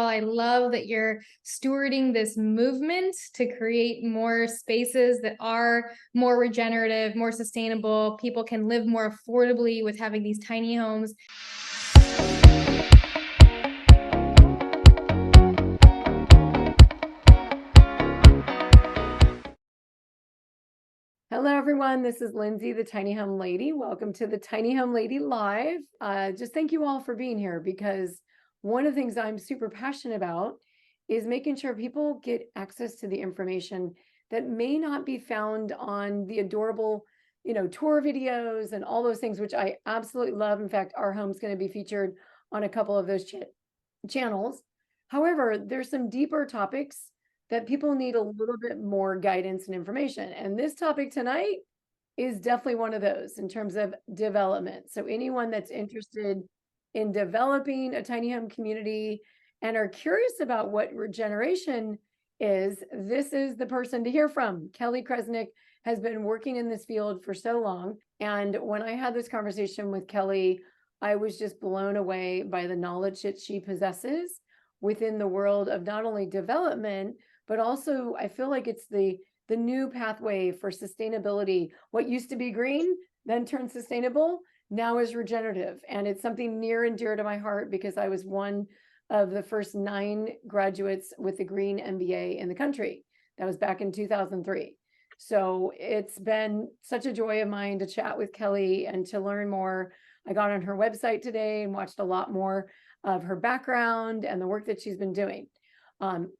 I love that you're stewarding this movement to create more spaces that are more regenerative, more sustainable. People can live more affordably with having these tiny homes. Hello, everyone. This is Lindsay, the Tiny Home Lady. Welcome to the Tiny Home Lady Live. Just thank you all for being here, because one of the things I'm super passionate about is making sure people get access to the information that may not be found on the adorable, tour videos and all those things, which I absolutely love. In fact, our home's going to be featured on a couple of those channels. However, there's some deeper topics that people need a little bit more guidance and information. And this topic tonight is definitely one of those in terms of development. So anyone that's interested in developing a tiny home community and are curious about what regeneration is, this is the person to hear from. Kelly Kresnik has been working in this field for so long. And when I had this conversation with Kelly, I was just blown away by the knowledge that she possesses within the world of not only development, but also I feel like it's the new pathway for sustainability. What used to be green then turned sustainable now is regenerative. And it's something near and dear to my heart, because I was one of the first 9 graduates with the green MBA in the country. That was back in 2003. So it's been such a joy of mine to chat with Kelly and to learn more. I got on her website today and watched a lot more of her background and the work that she's been doing.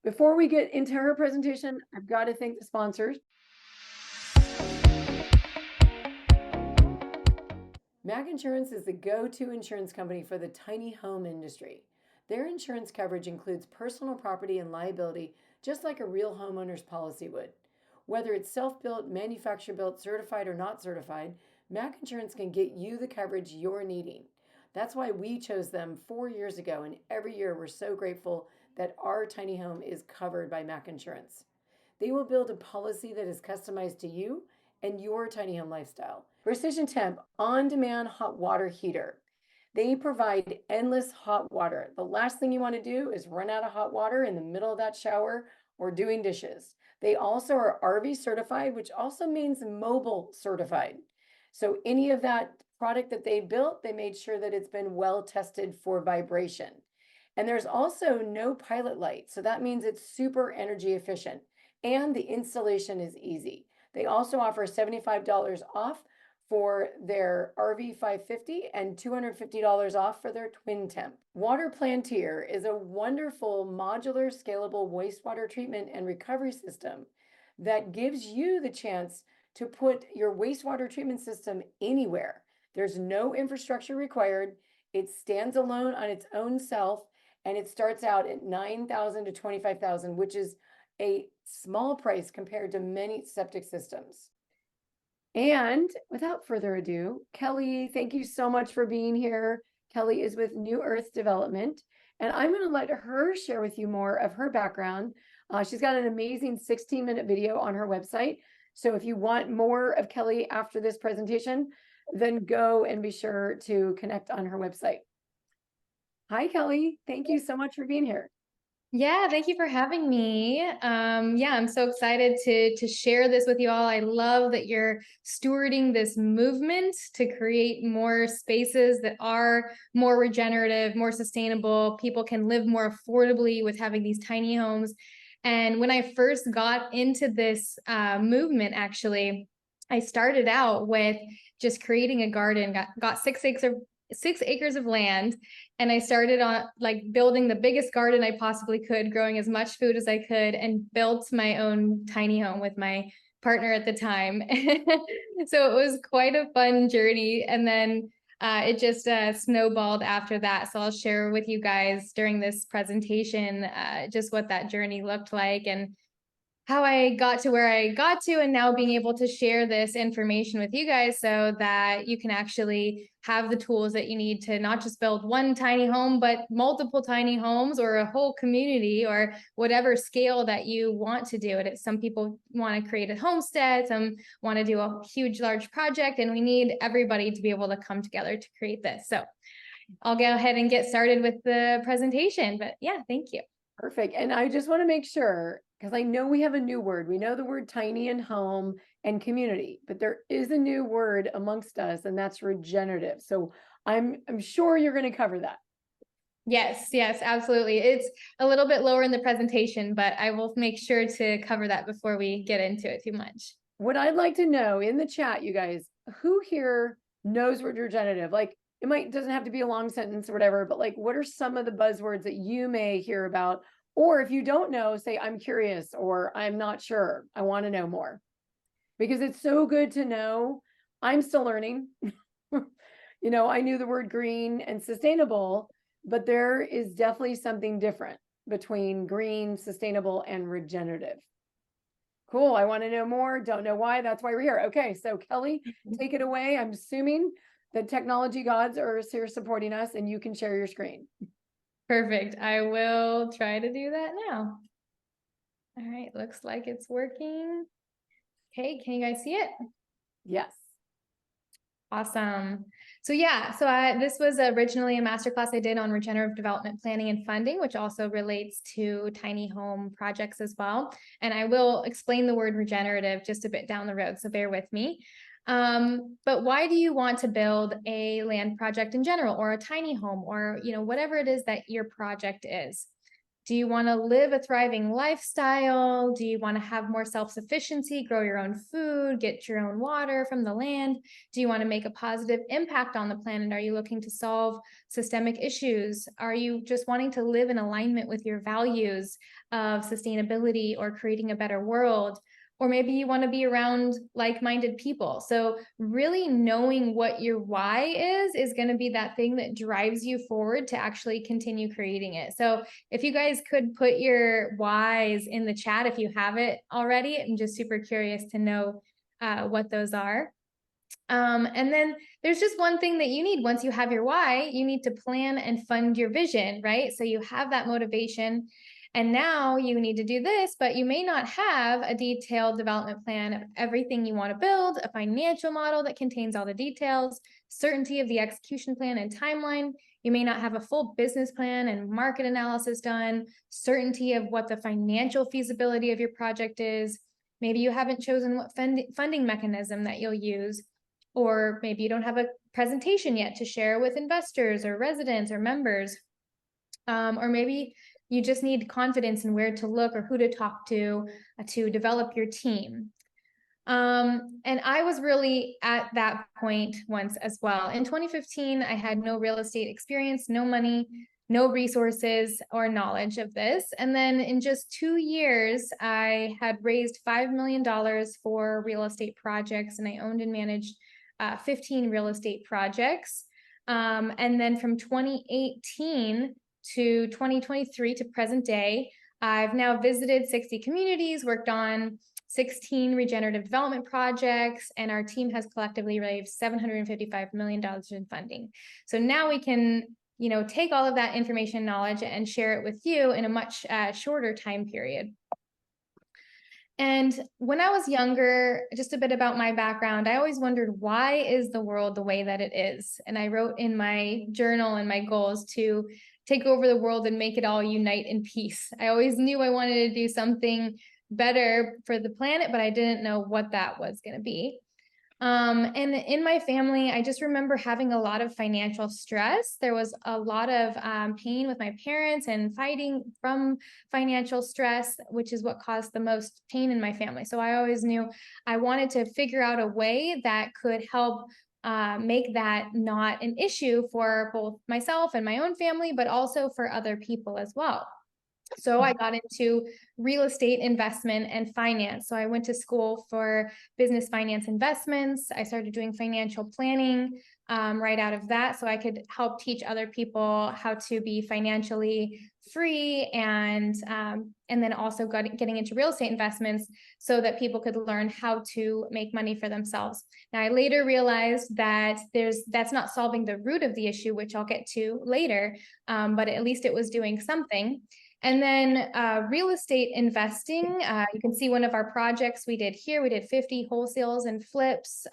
Before we get into her presentation, I've got to thank the sponsors. Mac Insurance is the go-to insurance company for the tiny home industry. Their insurance coverage includes personal property and liability, just like a real homeowner's policy would. Whether it's self-built, manufacturer-built, certified, or not certified, Mac Insurance can get you the coverage you're needing. That's why we chose them 4 years ago, and every year we're so grateful that our tiny home is covered by Mac Insurance. They will build a policy that is customized to you and your tiny home lifestyle. Precision Temp on-demand hot water heater. They provide endless hot water. The last thing you want to do is run out of hot water in the middle of that shower or doing dishes. They also are RV certified, which also means mobile certified. So any of that product that they built, they made sure that it's been well tested for vibration. And there's also no pilot light. So that means it's super energy efficient and the installation is easy. They also offer $75 off for their RV 550 and $250 off for their Twin Temp. Water Plantier is a wonderful modular scalable wastewater treatment and recovery system that gives you the chance to put your wastewater treatment system anywhere. There's no infrastructure required. It stands alone on its own self, and it starts out at $9,000 to $25,000, which is a small price compared to many septic systems. And without further ado, Kelly, thank you so much for being here. Kelly is with New Earth Development, and I'm going to let her share with you more of her background. She's got an amazing 16-minute video on her website. So if you want more of Kelly after this presentation, then go and be sure to connect on her website. Hi, Kelly. Thank you so much for being here. Yeah, thank you for having me. I'm so excited to share this with you all. I love that you're stewarding this movement to create more spaces that are more regenerative, more sustainable. People can live more affordably with having these tiny homes. And when I first got into this movement, actually, I started out with just creating a garden, got 6 acres of land, and I started on building the biggest garden I possibly could, growing as much food as I could, and built my own tiny home with my partner at the time. So it was quite a fun journey. And then it just snowballed after that. So I'll share with you guys during this presentation just what that journey looked like and how I got to where I got to, and now being able to share this information with you guys so that you can actually have the tools that you need to not just build one tiny home, but multiple tiny homes or a whole community or whatever scale that you want to do it. Some people want to create a homestead, some want to do a huge, large project, and we need everybody to be able to come together to create this. So I'll go ahead and get started with the presentation. But yeah, thank you. Perfect. And I just want to make sure, because I know we have a new word. We know the word tiny and home and community, but there is a new word amongst us, and that's regenerative. So I'm sure you're going to cover that. Yes, yes, absolutely. It's a little bit lower in the presentation, but I will make sure to cover that before we get into it too much. What I'd like to know in the chat, you guys, who here knows what regenerative? Like it doesn't have to be a long sentence or whatever, but like what are some of the buzzwords that you may hear about? Or if you don't know, say I'm curious or I'm not sure. I want to know more. Because it's so good to know. I'm still learning. I knew the word green and sustainable, but there is definitely something different between green, sustainable, and regenerative. Cool. I want to know more. Don't know why. That's why we're here. Okay. So Kelly, take it away. I'm assuming the technology gods are here supporting us and you can share your screen. Perfect. I will try to do that now. All right. Looks like it's working. Okay. Can you guys see it? Yes. Awesome. So yeah, this was originally a masterclass I did on regenerative development planning and funding, which also relates to tiny home projects as well. And I will explain the word regenerative just a bit down the road, so bear with me. But why do you want to build a land project in general, or a tiny home, or whatever it is that your project is? Do you want to live a thriving lifestyle? Do you want to have more self-sufficiency, grow your own food, get your own water from the land? Do you want to make a positive impact on the planet? Are you looking to solve systemic issues? Are you just wanting to live in alignment with your values of sustainability or creating a better world? Or maybe you want to be around like-minded people. So really knowing what your why is going to be that thing that drives you forward to actually continue creating it. So if you guys could put your whys in the chat, if you have it already, I'm just super curious to know what those are. And then there's just one thing that you need. Once you have your why, you need to plan and fund your vision, right? So you have that motivation. And now you need to do this, but you may not have a detailed development plan of everything you want to build, a financial model that contains all the details, certainty of the execution plan and timeline. You may not have a full business plan and market analysis done, certainty of what the financial feasibility of your project is. Maybe you haven't chosen what funding mechanism that you'll use, or maybe you don't have a presentation yet to share with investors or residents or members. Or maybe you just need confidence in where to look or who to talk to develop your team. And I was really at that point once as well. In 2015, I had no real estate experience, no money, no resources or knowledge of this. And then in just 2 years, I had raised $5 million for real estate projects, and I owned and managed 15 real estate projects. And then from 2018 to 2023 to present day, I've now visited 60 communities, worked on 16 regenerative development projects, and our team has collectively raised $755 million in funding. So now we can, take all of that information, knowledge, and share it with you in a much shorter time period. And when I was younger, just a bit about my background, I always wondered, why is the world the way that it is? And I wrote in my journal and my goals to take over the world and make it all unite in peace. I always knew I wanted to do something better for the planet, but I didn't know what that was going to be. And in my family, I just remember having a lot of financial stress. There was a lot of pain with my parents and fighting from financial stress, which is what caused the most pain in my family. So I always knew I wanted to figure out a way that could help make that not an issue for both myself and my own family, but also for other people as well. So I got into real estate investment and finance. So I went to school for business finance investments. I started doing financial planning right out of that, so I could help teach other people how to be financially free, and then also getting into real estate investments so that people could learn how to make money for themselves. Now, I later realized that that's not solving the root of the issue, which I'll get to later, but at least it was doing something. And then real estate investing, you can see one of our projects we did here. We did 50 wholesales and flips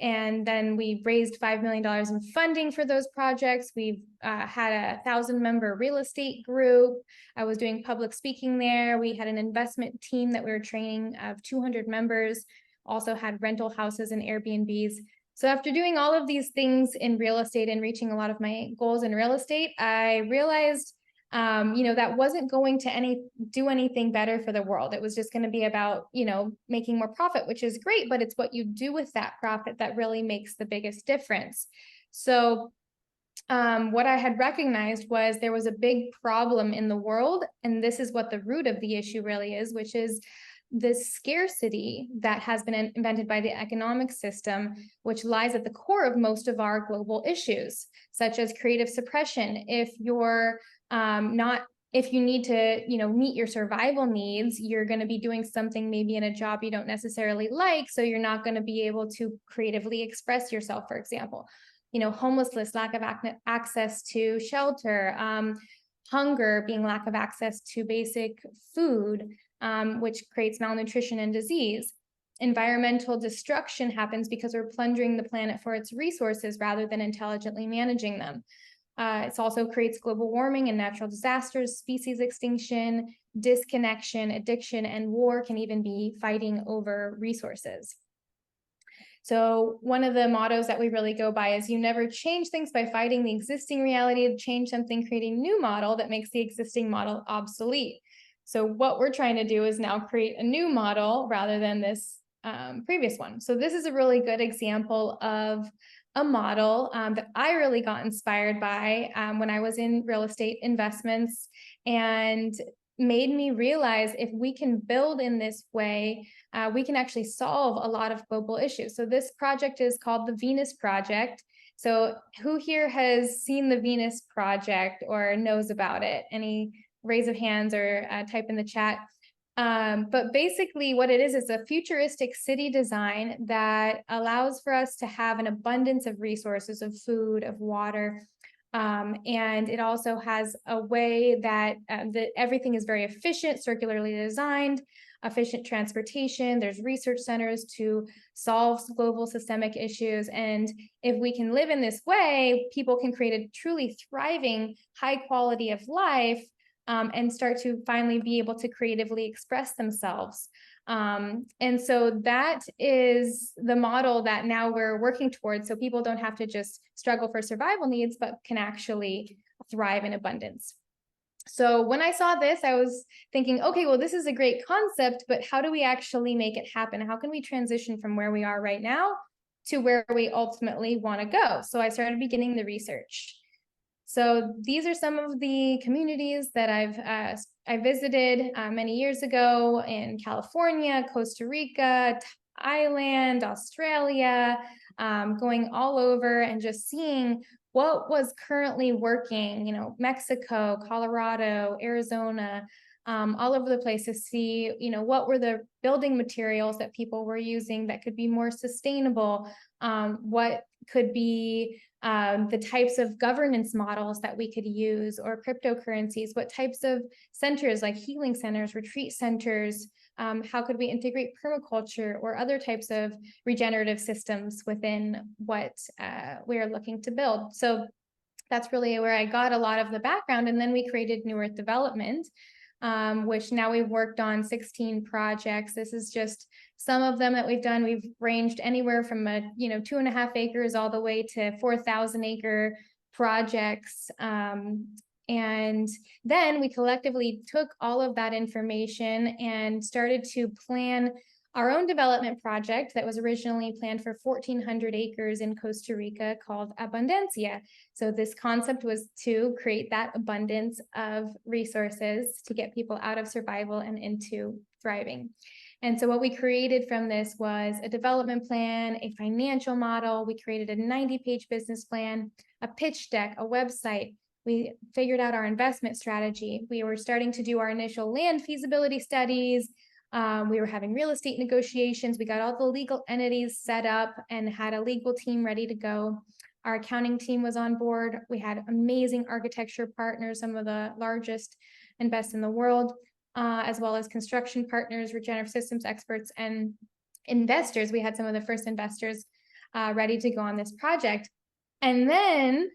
And then we raised $5 million in funding for those projects. We've had a 1,000-member real estate group. I was doing public speaking there. We had an investment team that we were training of 200 members, also had rental houses and Airbnbs. So after doing all of these things in real estate and reaching a lot of my goals in real estate, I realized that wasn't going to do anything better for the world. It was just going to be about, making more profit, which is great, but it's what you do with that profit that really makes the biggest difference. So what I had recognized was there was a big problem in the world, and this is what the root of the issue really is, which is this scarcity that has been invented by the economic system, which lies at the core of most of our global issues, such as creative suppression. If you need to, meet your survival needs, you're going to be doing something maybe in a job you don't necessarily like, so you're not going to be able to creatively express yourself, for example. Homelessness, lack of access to shelter, hunger being lack of access to basic food, which creates malnutrition and disease. Environmental destruction happens because we're plundering the planet for its resources rather than intelligently managing them. It also creates global warming and natural disasters, species extinction, disconnection, addiction, and war can even be fighting over resources. So one of the mottos that we really go by is you never change things by fighting the existing reality to change something, creating a new model that makes the existing model obsolete. So what we're trying to do is now create a new model rather than this previous one. So this is a really good example of a model that I really got inspired by when I was in real estate investments, and made me realize if we can build in this way, we can actually solve a lot of global issues. So this project is called the Venus Project. So who here has seen the Venus Project or knows about it? Any raise of hands or type in the chat. But basically what it is a futuristic city design that allows for us to have an abundance of resources, of food, of water. And it also has a way that everything is very efficient, circularly designed, efficient transportation. There's research centers to solve global systemic issues. And if we can live in this way, people can create a truly thriving, high quality of life, and start to finally be able to creatively express themselves. And so that is the model that now we're working towards, so people don't have to just struggle for survival needs, but can actually thrive in abundance. So when I saw this, I was thinking, okay, well, this is a great concept, but how do we actually make it happen? How can we transition from where we are right now to where we ultimately want to go? So I started beginning the research. So these are some of the communities that I visited many years ago in California, Costa Rica, Thailand, Australia, going all over and just seeing what was currently working, Mexico, Colorado, Arizona, all over the place to see, what were the building materials that people were using that could be more sustainable, what could be the types of governance models that we could use, or cryptocurrencies, what types of centers like healing centers, retreat centers, how could we integrate permaculture or other types of regenerative systems within what we are looking to build. So that's really where I got a lot of the background. And then we created New Earth Development, which now we've worked on 16 projects. This is just some of them that we've done. We've ranged anywhere from 2.5 acres all the way to 4,000 acre projects. And then we collectively took all of that information and started to plan our own development project that was originally planned for 1,400 acres in Costa Rica called Abundancia. So this concept was to create that abundance of resources to get people out of survival and into thriving. And so what we created from this was a development plan, a financial model. We created a 90-page business plan, a pitch deck, a website. We figured out our investment strategy. We were starting to do our initial land feasibility studies. We were having real estate negotiations. We got all the legal entities set up and had a legal team ready to go. Our accounting team was on board. We had amazing architecture partners, some of the largest and best in the world, as well as construction partners, regenerative systems experts, and investors. We had some of the first investors ready to go on this project. And then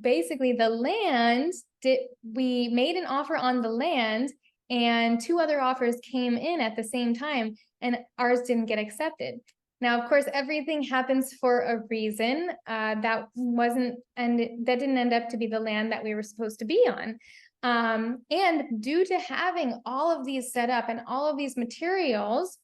basically the land, we made an offer on the land, and 2 other offers came in at the same time, and ours didn't get accepted. Now, of course, everything happens for a reason. That didn't end up to be the land that we were supposed to be on. And due to having all of these set up and all of these materials,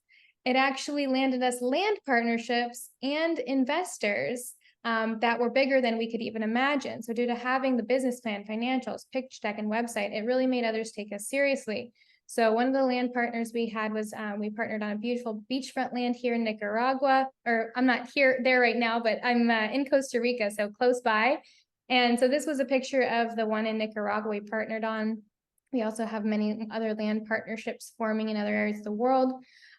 it actually landed us land partnerships and investors that were bigger than we could even imagine. So due to having the business plan, financials, pitch deck, and website, it really made others take us seriously. So one of the land partners we had was we partnered on a beautiful beachfront land here in Nicaragua, or I'm not there right now, but I'm in Costa Rica, so close by. And so this was a picture of the one in Nicaragua we partnered on. We also have many other land partnerships forming in other areas of the world.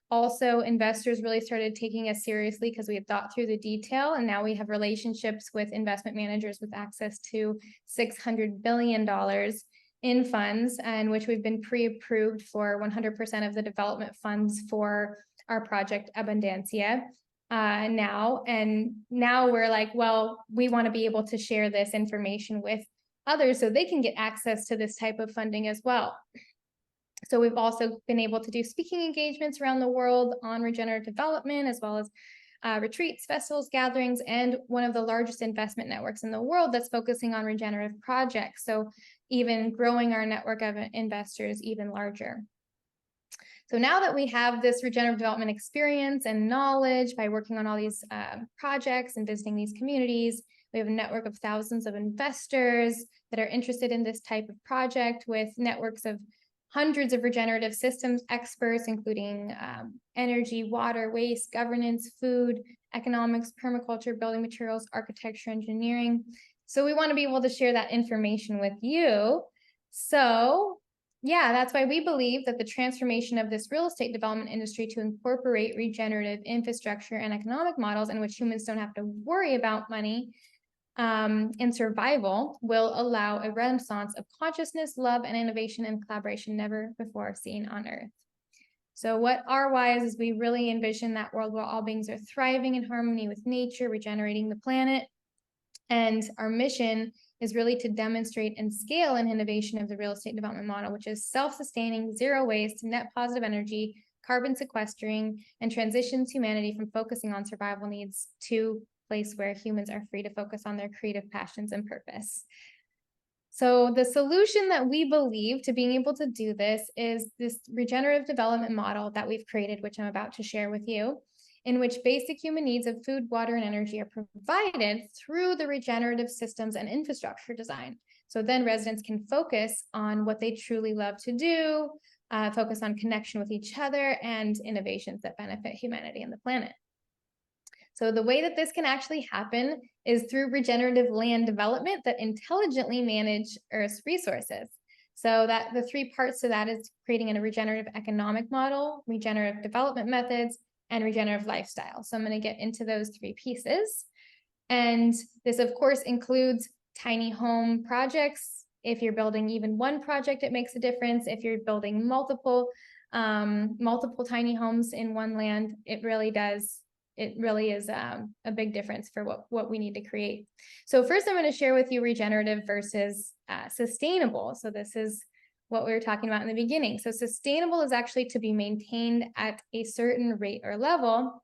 Also, investors really started taking us seriously because we had thought through the detail, and now we have relationships with investment managers with access to $600 billion in funds, and which we've been pre-approved for 100% of the development funds for our project Abundancia now. And now we're like, well, we want to be able to share this information with others so they can get access to this type of funding as well. So we've also been able to do speaking engagements around the world on regenerative development, as well as retreats, festivals, gatherings, and one of the largest investment networks in the world that's focusing on regenerative projects. So even growing our network of investors even larger. So now that we have this regenerative development experience and knowledge by working on all these projects and visiting these communities, we have a network of thousands of investors that are interested in this type of project, with networks of hundreds of regenerative systems experts, including energy, water, waste, governance, food, economics, permaculture, building materials, architecture, engineering. So we want to be able to share that information with you. So yeah, that's why we believe that the transformation of this real estate development industry to incorporate regenerative infrastructure and economic models in which humans don't have to worry about money and survival will allow a renaissance of consciousness, love, and innovation and collaboration never before seen on Earth. So what our why is we really envision that world where all beings are thriving in harmony with nature, regenerating the planet. And our mission is really to demonstrate and scale an innovation of the real estate development model, which is self-sustaining, zero waste, net positive energy, carbon sequestering, and transitions humanity from focusing on survival needs to a place where humans are free to focus on their creative passions and purpose. So the solution that we believe to being able to do this is this regenerative development model that we've created, which I'm about to share with you, in which basic human needs of food, water, and energy are provided through the regenerative systems and infrastructure design. So then residents can focus on what they truly love to do, focus on connection with each other, and innovations that benefit humanity and the planet. So the way that this can actually happen is through regenerative land development that intelligently manage Earth's resources. So that the 3 parts to that is creating a regenerative economic model, regenerative development methods, and regenerative lifestyle. So I'm going to get into those 3 pieces. And this, of course, includes tiny home projects. If you're building even one project, it makes a difference. If you're building multiple tiny homes in one land, it really is a big difference for what we need to create. So first, I'm going to share with you regenerative versus sustainable. So this is what we were talking about in the beginning. So sustainable is actually to be maintained at a certain rate or level,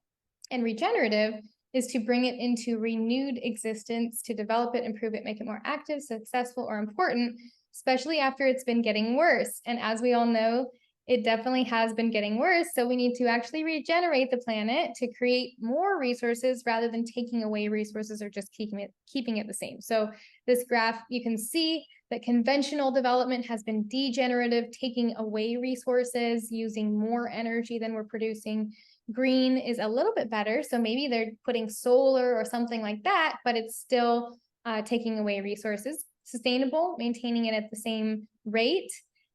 and regenerative is to bring it into renewed existence, to develop it, improve it, make it more active, successful, or important, especially after it's been getting worse. And as we all know, it definitely has been getting worse. So we need to actually regenerate the planet to create more resources rather than taking away resources or just keeping it the same. So this graph, you can see that conventional development has been degenerative, taking away resources, using more energy than we're producing. Green is a little bit better. So maybe they're putting solar or something like that, but it's still taking away resources. Sustainable, maintaining it at the same rate.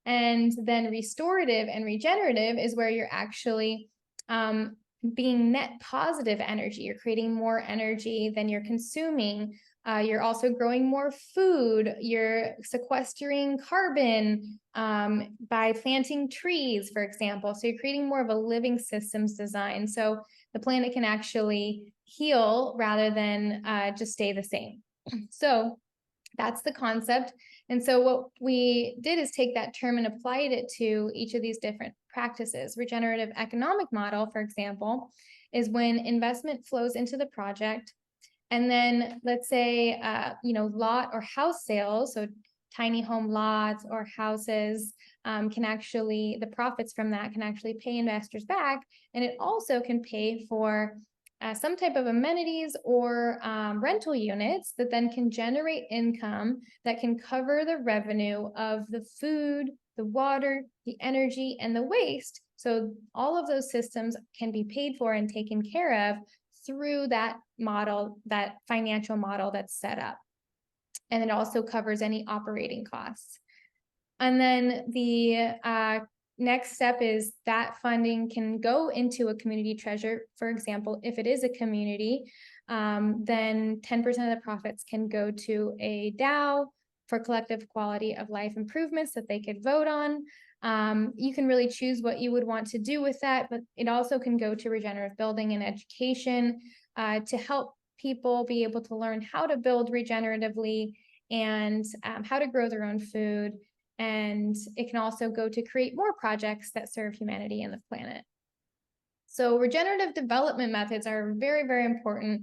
And then restorative and regenerative is where you're actually being net positive energy. You're creating more energy than you're consuming. You're also growing more food. You're sequestering carbon by planting trees, for example. So you're creating more of a living systems design. So the planet can actually heal rather than just stay the same. So that's the concept. And so what we did is take that term and applied it to each of these different practices. Regenerative economic model, for example, is when investment flows into the project. And then let's say, lot or house sales, so tiny home lots or houses can actually, the profits from that can actually pay investors back. And it also can pay for some type of amenities or rental units that then can generate income that can cover the revenue of the food, the water, the energy, and the waste. So all of those systems can be paid for and taken care of through that model, that financial model that's set up. And it also covers any operating costs. And then the next step is that funding can go into a community treasure. For example, if it is a community, then 10% of the profits can go to a DAO for collective quality of life improvements that they could vote on. You can really choose what you would want to do with that, but it also can go to regenerative building and education to help people be able to learn how to build regeneratively and how to grow their own food. And it can also go to create more projects that serve humanity and the planet. So regenerative development methods are very, very important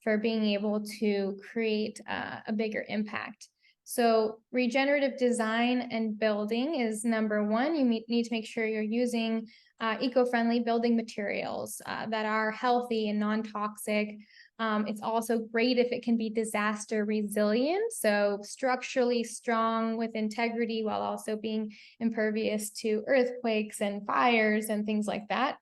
for being able to create a bigger impact. So regenerative design and building is number one. You need to make sure you're using eco-friendly building materials that are healthy and non-toxic. It's also great if it can be disaster resilient, so structurally strong with integrity while also being impervious to earthquakes and fires and things like that,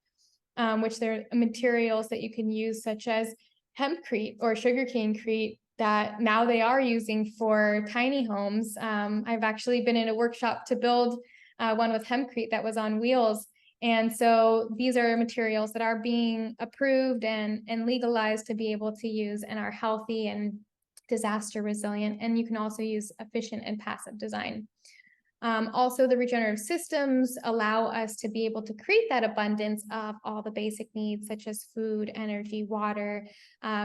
which there are materials that you can use such as hempcrete or sugarcane-crete that now they are using for tiny homes. I've actually been in a workshop to build one with hempcrete that was on wheels. And so these are materials that are being approved and legalized to be able to use and are healthy and disaster resilient. And you can also use efficient and passive design. Also, the regenerative systems allow us to be able to create that abundance of all the basic needs, such as food, energy, water,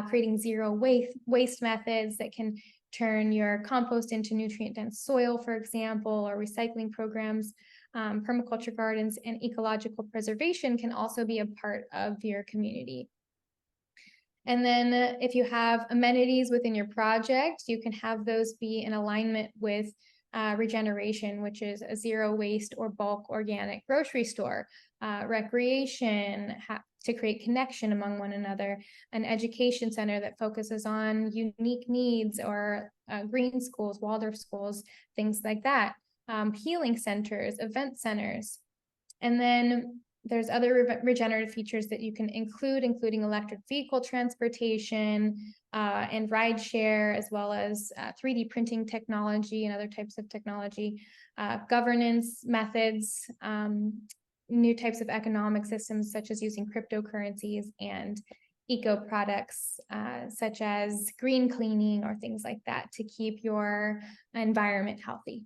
creating zero waste methods that can turn your compost into nutrient-dense soil, for example, or recycling programs. Permaculture gardens and ecological preservation can also be a part of your community. And then if you have amenities within your project, you can have those be in alignment with regeneration, which is a zero waste or bulk organic grocery store, recreation to create connection among one another, an education center that focuses on unique needs, or green schools, Waldorf schools, things like that, healing centers, event centers. And then there's other regenerative features that you can include, including electric vehicle transportation and ride share, as well as 3D printing technology and other types of technology, governance methods, new types of economic systems, such as using cryptocurrencies and eco products, such as green cleaning or things like that to keep your environment healthy.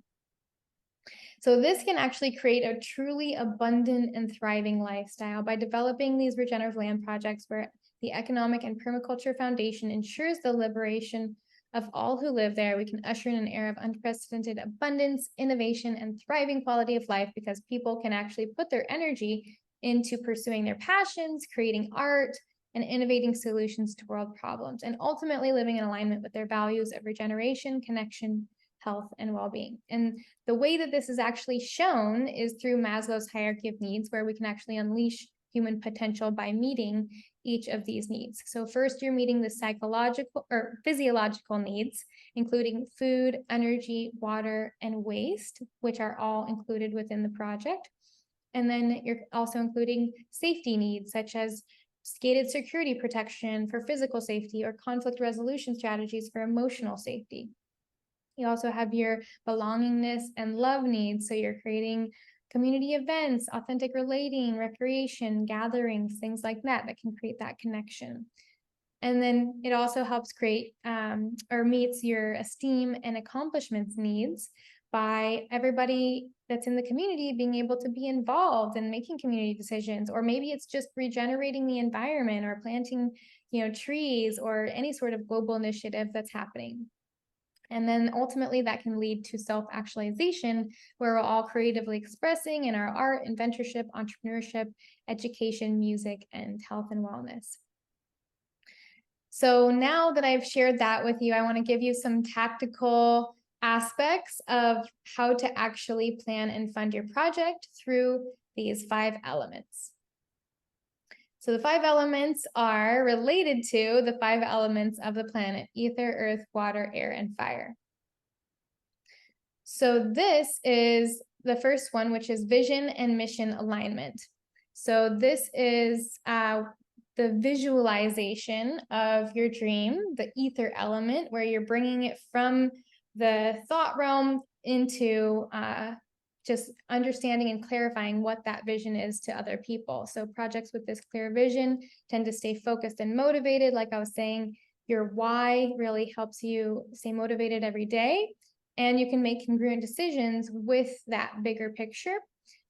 So this can actually create a truly abundant and thriving lifestyle by developing these regenerative land projects where the economic and permaculture foundation ensures the liberation of all who live there. We can usher in an era of unprecedented abundance, innovation, and thriving quality of life because people can actually put their energy into pursuing their passions, creating art, and innovating solutions to world problems, and ultimately living in alignment with their values of regeneration, connection, health, and well-being. And the way that this is actually shown is through Maslow's hierarchy of needs, where we can actually unleash human potential by meeting each of these needs. So first, you're meeting the psychological or physiological needs, including food, energy, water, and waste, which are all included within the project. And then you're also including safety needs, such as gated security protection for physical safety or conflict resolution strategies for emotional safety. You also have your belongingness and love needs. So you're creating community events, authentic relating, recreation, gatherings, things like that can create that connection. And then it also helps create or meets your esteem and accomplishments needs by everybody that's in the community being able to be involved in making community decisions, or maybe it's just regenerating the environment or planting, trees, or any sort of global initiative that's happening. And then ultimately that can lead to self-actualization, where we're all creatively expressing in our art, inventorship, entrepreneurship, education, music, and health and wellness. So now that I've shared that with you, I want to give you some tactical aspects of how to actually plan and fund your project through these 5 elements. So the 5 elements are related to the 5 elements of the planet: ether, earth, water, air, and fire. So this is the first one, which is vision and mission alignment. So this is the visualization of your dream, the ether element, where you're bringing it from the thought realm into just understanding and clarifying what that vision is to other people. So projects with this clear vision tend to stay focused and motivated. Like I was saying, your why really helps you stay motivated every day, and you can make congruent decisions with that bigger picture,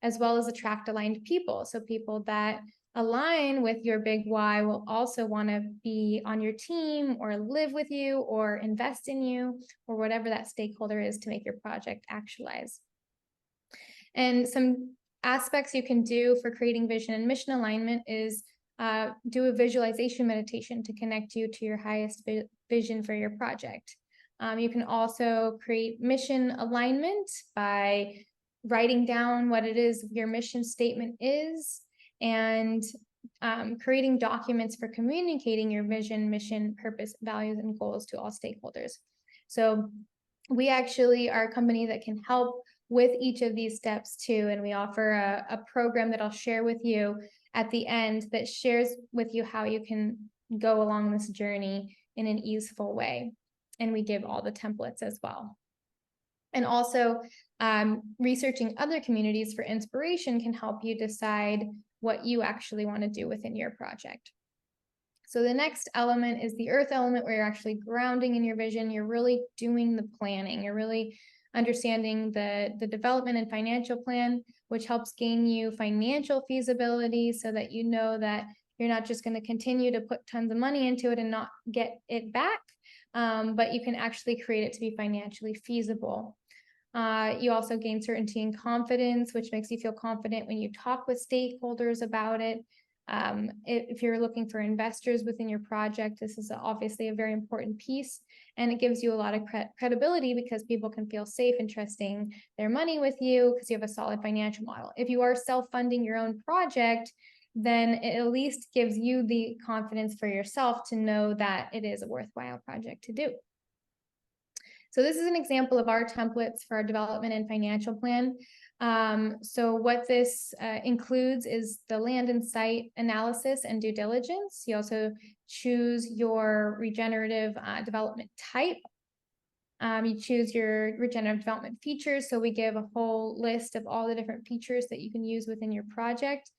as well as attract aligned people. So people that align with your big why will also want to be on your team or live with you or invest in you, or whatever that stakeholder is to make your project actualize. And some aspects you can do for creating vision and mission alignment is do a visualization meditation to connect you to your highest vision for your project. You can also create mission alignment by writing down what it is your mission statement is, and creating documents for communicating your vision, mission, purpose, values, and goals to all stakeholders. So we actually are a company that can help with each of these steps too, and we offer a program that I'll share with you at the end that shares with you how you can go along this journey in an easeful way. And we give all the templates as well. And also, researching other communities for inspiration can help you decide what you actually want to do within your project. So the next element is the earth element, where you're actually grounding in your vision. You're really doing the planning. You're really understanding the development and financial plan, which helps gain you financial feasibility, so that you know that you're not just going to continue to put tons of money into it and not get it back, but you can actually create it to be financially feasible. You also gain certainty and confidence, which makes you feel confident when you talk with stakeholders about it. If you're looking for investors within your project, this is obviously a very important piece, and it gives you a lot of credibility, because people can feel safe entrusting their money with you because you have a solid financial model. If you are self-funding your own project, then it at least gives you the confidence for yourself to know that it is a worthwhile project to do. So this is an example of our templates for our development and financial plan. So what this includes is the land and site analysis and due diligence. You also choose your regenerative development type. You choose your regenerative development features. So we give a whole list of all the different features that you can use within your project.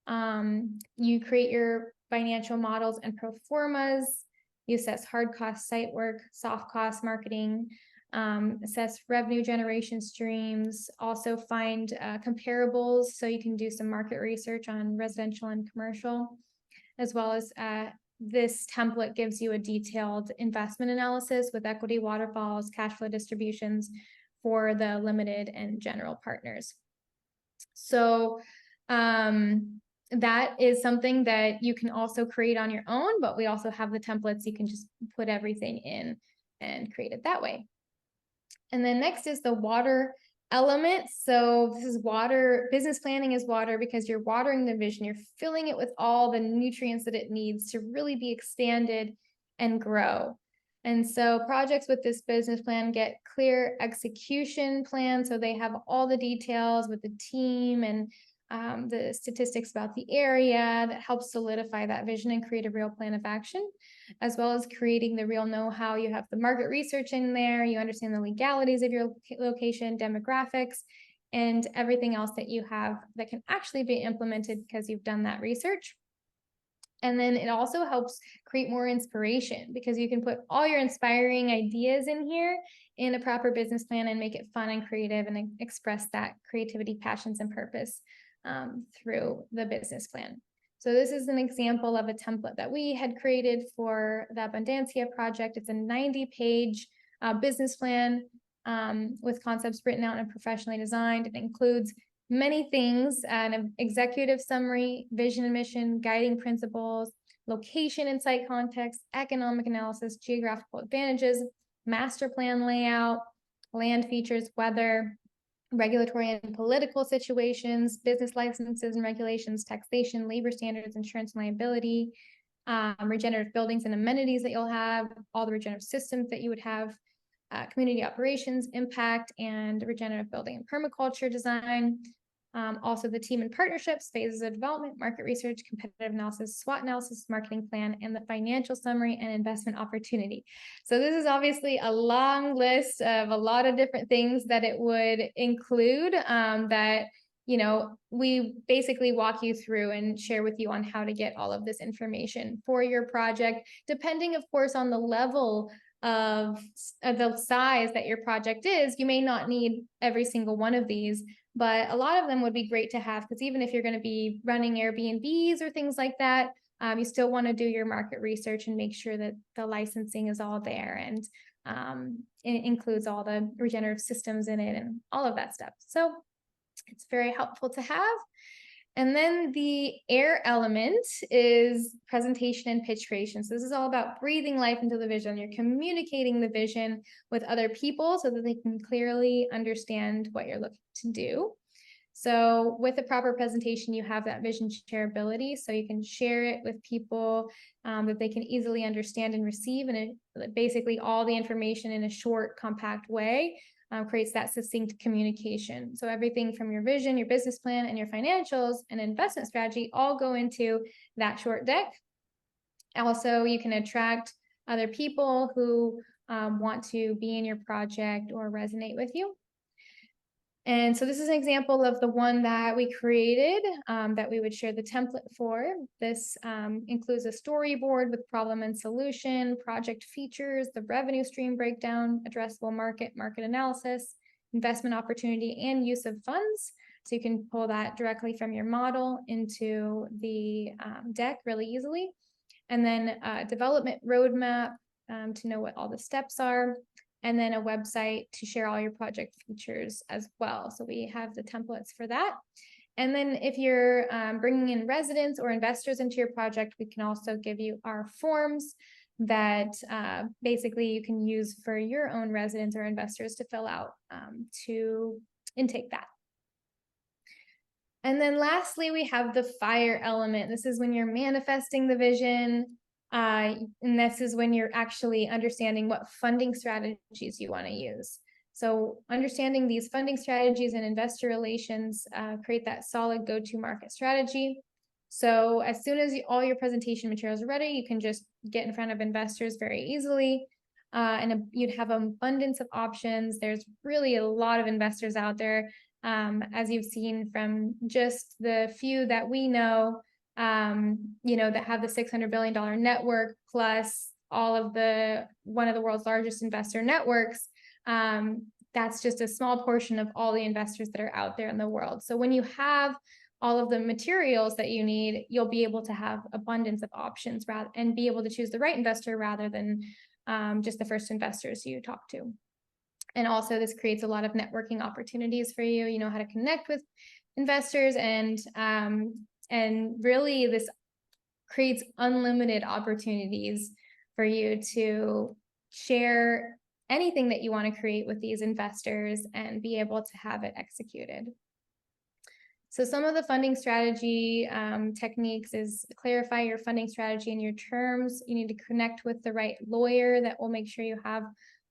You create your financial models and pro formas. You assess hard cost site work, soft cost marketing, assess revenue generation streams, also find comparables, so you can do some market research on residential and commercial, as well as this template gives you a detailed investment analysis with equity waterfalls, cash flow distributions for the limited and general partners. So that is something that you can also create on your own, but we also have the templates. You can just put everything in and create it that way. And then next is the water element. So this is water. Business planning is water, because you're watering the vision. You're filling it with all the nutrients that it needs to really be expanded and grow. And so projects with this business plan get clear execution plans. So they have all the details with the team and the statistics about the area that helps solidify that vision and create a real plan of action, as well as creating the real know-how. You have the market research in there. You understand the legalities of your location, demographics, and everything else that you have that can actually be implemented because you've done that research. And then it also helps create more inspiration, because you can put all your inspiring ideas in here in a proper business plan and make it fun and creative and express that creativity, passions, and purpose through the business plan. So this is an example of a template that we had created for the Abundancia project. It's a 90-page business plan with concepts written out and professionally designed. It includes many things, an executive summary, vision and mission, guiding principles, location and site context, economic analysis, geographical advantages, master plan layout, land features, weather, regulatory and political situations, business licenses and regulations, taxation, labor standards, insurance and liability, regenerative buildings and amenities that you'll have, all the regenerative systems that you would have, community operations, impact, and regenerative building and permaculture design. Also the team and partnerships, phases of development, market research, competitive analysis, SWOT analysis, marketing plan, and the financial summary and investment opportunity. So this is obviously a long list of a lot of different things that it would include that, you know, we basically walk you through and share with you on how to get all of this information for your project, depending, of course, on the level of the size that your project is. You may not need every single one of these, but a lot of them would be great to have, because even if you're going to be running Airbnbs or things like that, you still want to do your market research and make sure that the licensing is all there, and it includes all the regenerative systems in it and all of that stuff. So it's very helpful to have. And then the air element is presentation and pitch creation. So this is all about breathing life into the vision. You're communicating the vision with other people so that they can clearly understand what you're looking to do. So with a proper presentation, you have that vision shareability, so you can share it with people that they can easily understand and receive, and basically all the information in a short, compact way. Creates that succinct communication. So everything from your vision, your business plan, and your financials and investment strategy all go into that short deck. Also, you can attract other people who want to be in your project or resonate with you. And so this is an example of the one that we created that we would share the template for. This includes a storyboard with problem and solution, project features, the revenue stream breakdown, addressable market, market analysis, investment opportunity, and use of funds. So you can pull that directly from your model into the deck really easily. And then development roadmap to know what all the steps are. And then a website to share all your project features as well. So we have the templates for that. And then if you're bringing in residents or investors into your project, we can also give you our forms that basically you can use for your own residents or investors to fill out to intake that. And then lastly, we have the fire element. This is when you're manifesting the vision. And this is when you're actually understanding what funding strategies you want to use. So understanding these funding strategies and investor relations create that solid go-to market strategy. So as soon as all your presentation materials are ready, you can just get in front of investors very easily. And you'd have an abundance of options. There's really a lot of investors out there, as you've seen from just the few that we know. You know, that have the $600 billion network, plus all of one of the world's largest investor networks. That's just a small portion of all the investors that are out there in the world. So when you have all of the materials that you need, you'll be able to have abundance of options and be able to choose the right investor rather than just the first investors you talk to. And also this creates a lot of networking opportunities for you. You know how to connect with investors, and really this creates unlimited opportunities for you to share anything that you want to create with these investors and be able to have it executed. So some of the funding strategy techniques is clarify your funding strategy and your terms. You need to connect with the right lawyer that will make sure you have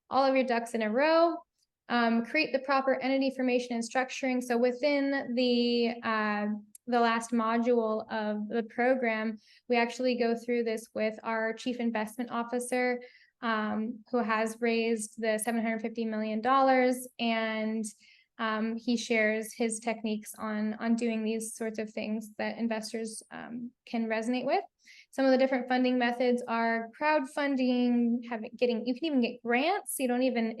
all of your ducks in a row. Create the proper entity formation and structuring. So within the last module of the program, we actually go through this with our chief investment officer, who has raised the $750 million. And He shares his techniques on doing these sorts of things that investors can resonate with. Some of the different funding methods are crowdfunding, you can even get grants. It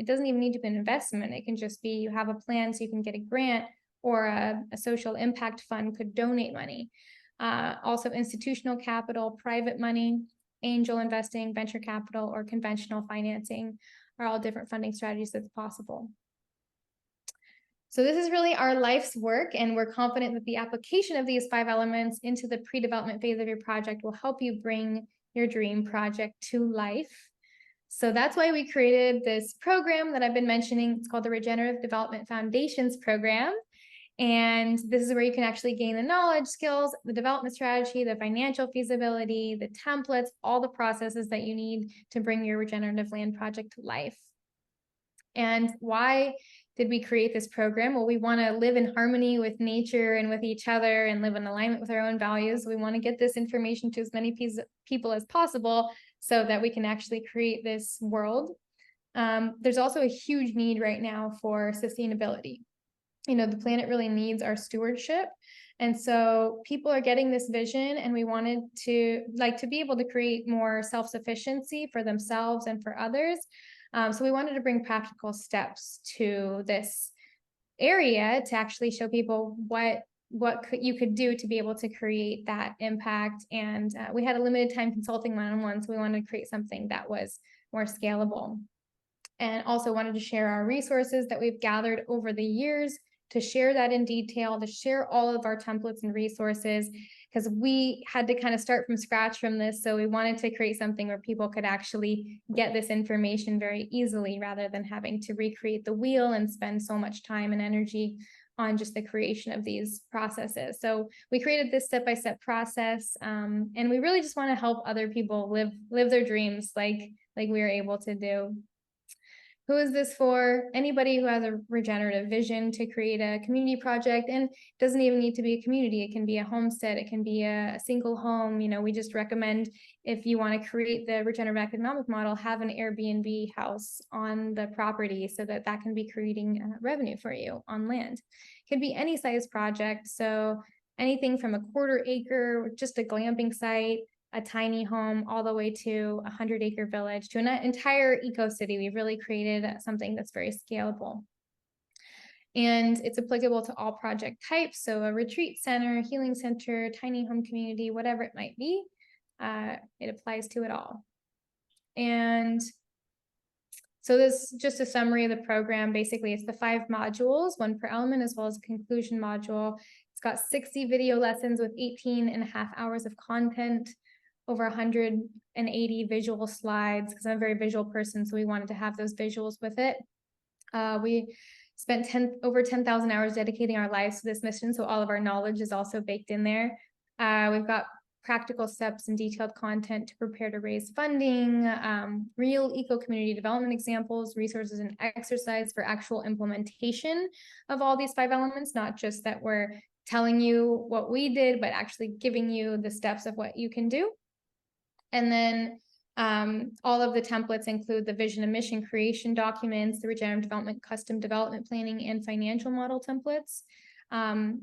doesn't even need to be an investment. It can just be you have a plan so you can get a grant, or a social impact fund could donate money. Also institutional capital, private money, angel investing, venture capital, or conventional financing are all different funding strategies that's possible. So this is really our life's work, and we're confident that the application of these 5 elements into the pre-development phase of your project will help you bring your dream project to life. So that's why we created this program that I've been mentioning. It's called the Regenerative Development Foundations Program. And this is where you can actually gain the knowledge, skills, the development strategy, the financial feasibility, the templates, all the processes that you need to bring your regenerative land project to life. And why did we create this program? Well, we want to live in harmony with nature and with each other and live in alignment with our own values. We want to get this information to as many people as possible so that we can actually create this world. There's also a huge need right now for sustainability. The planet really needs our stewardship. And so people are getting this vision, and we wanted to be able to create more self-sufficiency for themselves and for others. So we wanted to bring practical steps to this area to actually show people what you could do to be able to create that impact. And we had a limited time consulting one-on-one, so we wanted to create something that was more scalable. And also wanted to share our resources that we've gathered over the years, to share that in detail, to share all of our templates and resources, because we had to kind of start from scratch from this. So we wanted to create something where people could actually get this information very easily, rather than having to recreate the wheel and spend so much time and energy on just the creation of these processes. So we created this step-by-step process, and we really just want to help other people live their dreams like we were able to do. Who is this for? Anybody who has a regenerative vision to create a community project, and it doesn't even need to be a community. It can be a homestead. It can be a single home. We just recommend, if you want to create the regenerative economic model, have an Airbnb house on the property so that can be creating revenue for you on land. It could be any size project. So anything from a 1/4 acre, just a glamping site, a tiny home, all the way to a 100-acre village, to an entire eco-city. We've really created something that's very scalable. And it's applicable to all project types. So a retreat center, healing center, tiny home community, whatever it might be, it applies to it all. And so this is just a summary of the program. Basically, it's the 5 modules, 1 per element, as well as a conclusion module. It's got 60 video lessons with 18.5 hours of content, over 180 visual slides, because I'm a very visual person, so we wanted to have those visuals with it. We spent over 10,000 hours dedicating our lives to this mission, so all of our knowledge is also baked in there. We've got practical steps and detailed content to prepare to raise funding, real eco-community development examples, resources, and exercise for actual implementation of all these 5 elements, not just that we're telling you what we did, but actually giving you the steps of what you can do. And then all of the templates include the vision and mission creation documents, the regenerative development, custom development planning, and financial model templates,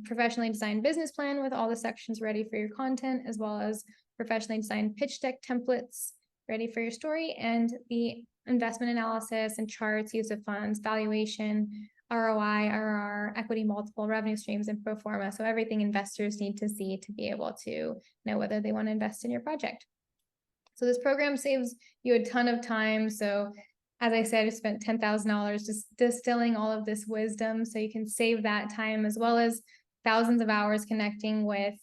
professionally designed business plan with all the sections ready for your content, as well as professionally designed pitch deck templates ready for your story, and the investment analysis and charts, use of funds, valuation, ROI, RRR, equity multiple, revenue streams, and pro forma. So everything investors need to see to be able to know whether they want to invest in your project. So this program saves you a ton of time. So as I said, I spent $10,000 just distilling all of this wisdom, so you can save that time, as well as thousands of hours connecting with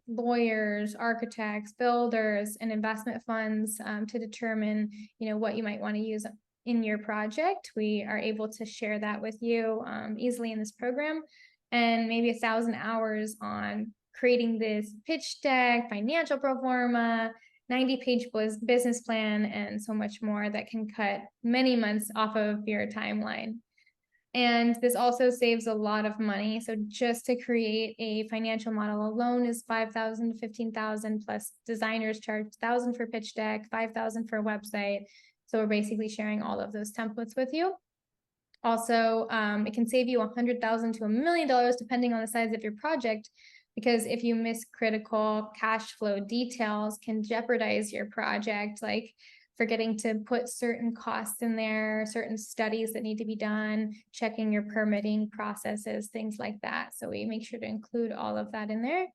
lawyers, architects, builders, and investment funds to determine, what you might want to use in your project. We are able to share that with you easily in this program, and maybe 1,000 hours on creating this pitch deck, financial pro forma, 90-page business plan, and so much more that can cut many months off of your timeline. And this also saves a lot of money. So just to create a financial model alone is $5,000 to $15,000, plus designers charge $1,000 for pitch deck, $5,000 for a website. So we're basically sharing all of those templates with you. Also, it can save you $100,000 to $1 million depending on the size of your project, because if you miss critical cash flow details, can jeopardize your project, like forgetting to put certain costs in there, certain studies that need to be done, checking your permitting processes, things like that. So we make sure to include all of that in there.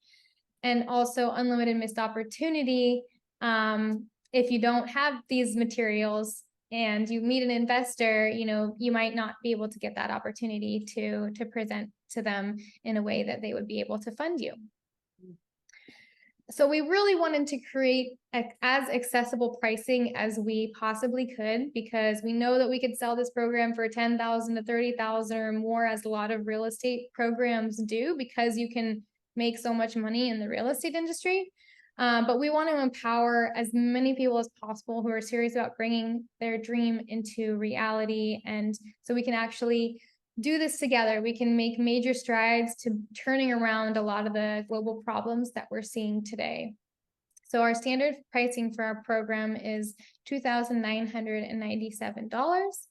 And also unlimited missed opportunity. If you don't have these materials and you meet an investor, you might not be able to get that opportunity to present to them in a way that they would be able to fund you. So we really wanted to create as accessible pricing as we possibly could, because we know that we could sell this program for $10,000 to $30,000 or more, as a lot of real estate programs do, because you can make so much money in the real estate industry. But we want to empower as many people as possible who are serious about bringing their dream into reality. And so we can actually do this together. We can make major strides to turning around a lot of the global problems that we're seeing today. So our standard pricing for our program is $2,997.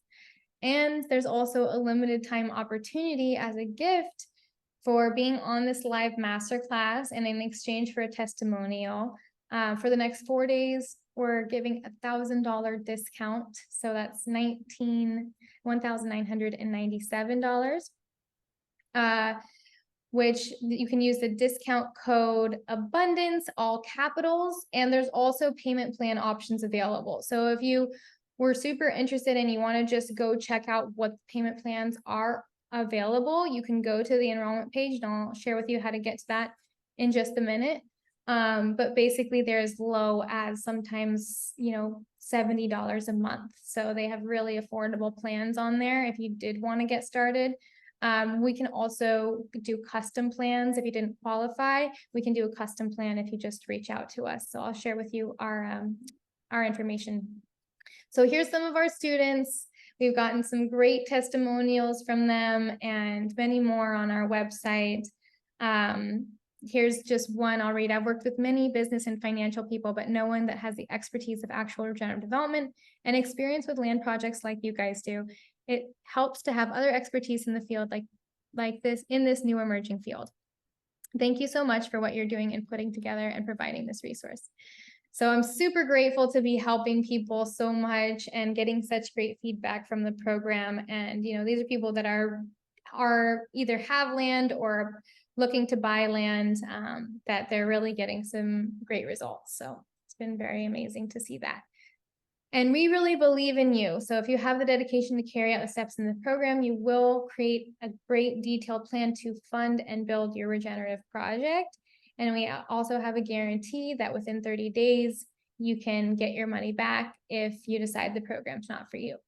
And there's also a limited time opportunity as a gift for being on this live masterclass, and in exchange for a testimonial. For the next 4 days, we're giving $1,000 discount. So that's $1,997, which you can use the discount code abundance, all capitals, and there's also payment plan options available. So if you were super interested and you want to just go check out what payment plans are available, you can go to the enrollment page, and I'll share with you how to get to that in just a minute. But basically they're as low as sometimes, $70 a month. So they have really affordable plans on there if you did want to get started. We can also do custom plans. If you didn't qualify, we can do a custom plan if you just reach out to us. So I'll share with you our information. So here's some of our students. We've gotten some great testimonials from them and many more on our website. Here's just one I'll read. I've worked with many business and financial people, but no one that has the expertise of actual regenerative development and experience with land projects like you guys do. It helps to have other expertise in the field like this, in this new emerging field. Thank you so much for what you're doing and putting together and providing this resource. So I'm super grateful to be helping people so much and getting such great feedback from the program. And, these are people that are either have land or looking to buy land, that they're really getting some great results. So it's been very amazing to see that. And we really believe in you. So if you have the dedication to carry out the steps in the program, you will create a great detailed plan to fund and build your regenerative project. And we also have a guarantee that within 30 days, you can get your money back if you decide the program's not for you.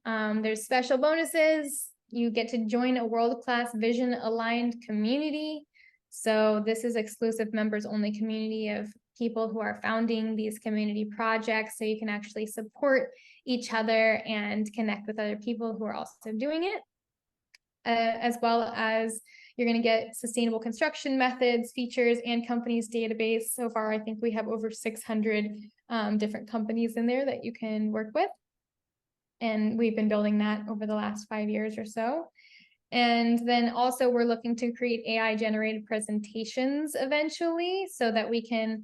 There's special bonuses. You get to join a world-class vision-aligned community. So this is exclusive members-only community of people who are founding these community projects. So you can actually support each other and connect with other people who are also doing it. As well as you're going to get sustainable construction methods, features, and companies database. So far, I think we have over 600 different companies in there that you can work with. And we've been building that over the last 5 years or so. And then also we're looking to create AI generated presentations eventually, so that we can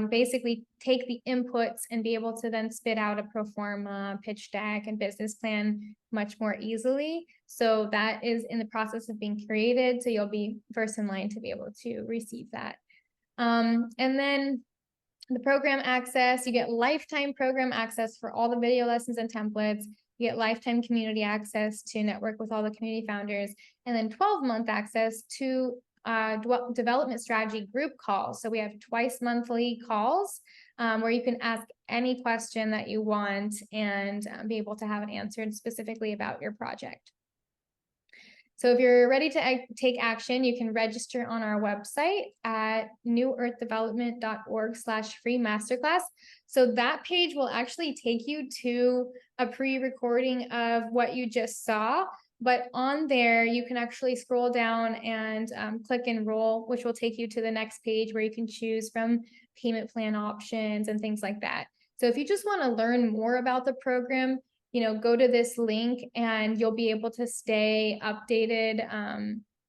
basically take the inputs and be able to then spit out a pro forma, pitch deck, and business plan much more easily. So that is in the process of being created. So you'll be first in line to be able to receive that. And then the program access, you get lifetime program access for all the video lessons and templates. You get lifetime community access to network with all the community founders, and then 12-month access to development strategy group calls. So we have twice monthly calls where you can ask any question that you want and be able to have it answered specifically about your project. So if you're ready to take action, you can register on our website at newearthdevelopment.org/free masterclass. So that page will actually take you to a pre-recording of what you just saw. But on there, you can actually scroll down and click enroll, which will take you to the next page where you can choose from payment plan options and things like that. So if you just want to learn more about the program, go to this link and you'll be able to stay updated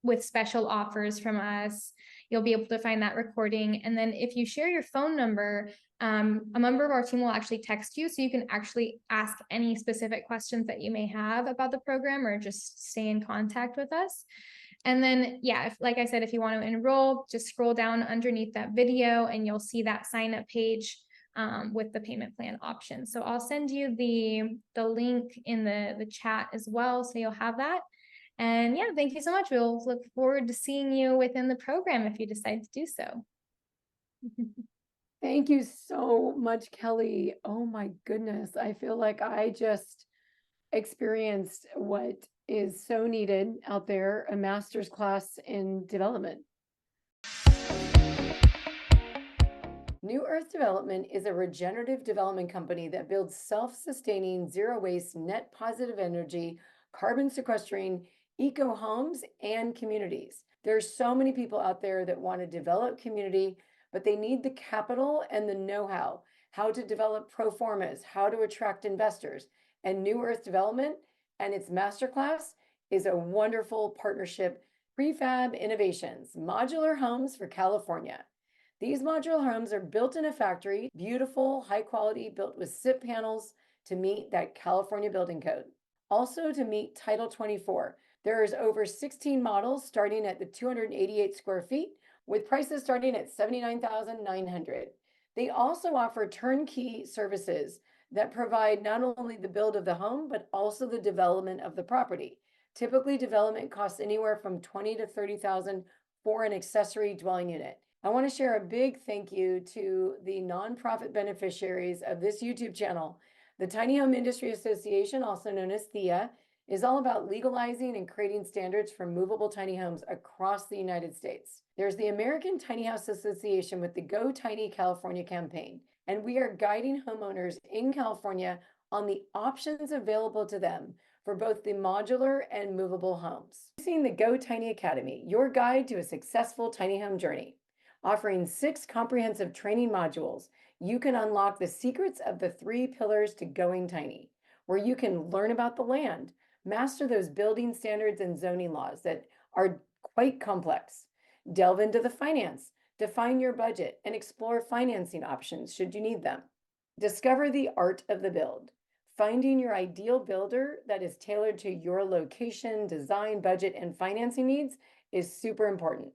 with special offers from us. You'll be able to find that recording. And then if you share your phone number, a member of our team will actually text you, so you can actually ask any specific questions that you may have about the program or just stay in contact with us. And then, yeah, like I said, if you want to enroll, just scroll down underneath that video and you'll see that sign up page with the payment plan option. So I'll send you the link in the chat as well, so you'll have that. And yeah, thank you so much. We'll look forward to seeing you within the program if you decide to do so. Thank you so much, Kelly. Oh my goodness. I feel like I just experienced what is so needed out there, a master's class in development. New Earth Development is a regenerative development company that builds self-sustaining, zero-waste, net positive energy, carbon sequestering, eco homes and communities. There's so many people out there that want to develop community, but they need the capital and the know-how, how to develop pro formas, how to attract investors. And New Earth Development and its Masterclass is a wonderful partnership. Prefab Innovations, modular homes for California. These modular homes are built in a factory, beautiful, high quality, built with SIP panels to meet that California building code. Also to meet Title 24. There is over 16 models starting at the 288 square feet with prices starting at $79,900. They also offer turnkey services that provide not only the build of the home, but also the development of the property. Typically, development costs anywhere from $20,000 to $30,000 for an accessory dwelling unit. I want to share a big thank you to the nonprofit beneficiaries of this YouTube channel. The Tiny Home Industry Association, also known as THEA, is all about legalizing and creating standards for movable tiny homes across the United States. There's the American Tiny House Association with the Go Tiny California campaign, and we are guiding homeowners in California on the options available to them for both the modular and movable homes. Using the Go Tiny Academy, your guide to a successful tiny home journey. Offering 6 comprehensive training modules, you can unlock the secrets of the 3 pillars to going tiny, where you can learn about the land, master those building standards and zoning laws that are quite complex, delve into the finance, define your budget, and explore financing options should you need them. Discover the art of the build. Finding your ideal builder that is tailored to your location, design, budget, and financing needs is super important.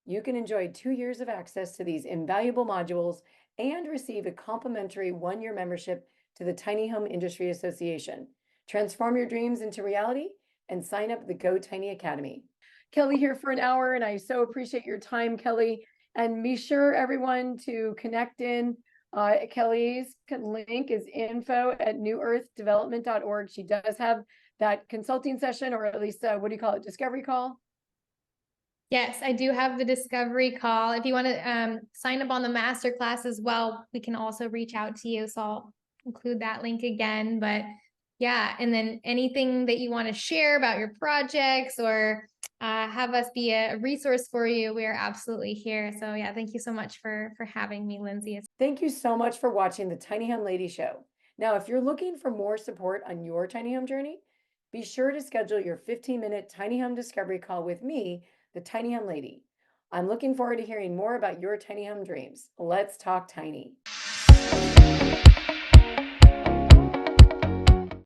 You can enjoy 2 years of access to these invaluable modules and receive a complimentary 1-year membership to the Tiny Home Industry Association. Transform your dreams into reality and sign up at the Go Tiny Academy. Kelly here for an hour, and I so appreciate your time, Kelly. And be sure, everyone, to connect in. Kelly's link is info@newearthdevelopment.org. She does have that consulting session, or at least, what do you call it, discovery call? Yes, I do have the discovery call. If you want to sign up on the masterclass as well, we can also reach out to you. So I'll include that link again. But yeah, and then anything that you want to share about your projects or have us be a resource for you, we are absolutely here. So yeah, thank you so much for having me, Lindsay. Thank you so much for watching the Tiny Home Lady Show. Now, if you're looking for more support on your tiny home journey, be sure to schedule your 15-minute tiny home discovery call with me, the Tiny Home Lady. I'm looking forward to hearing more about your tiny home dreams. Let's talk tiny.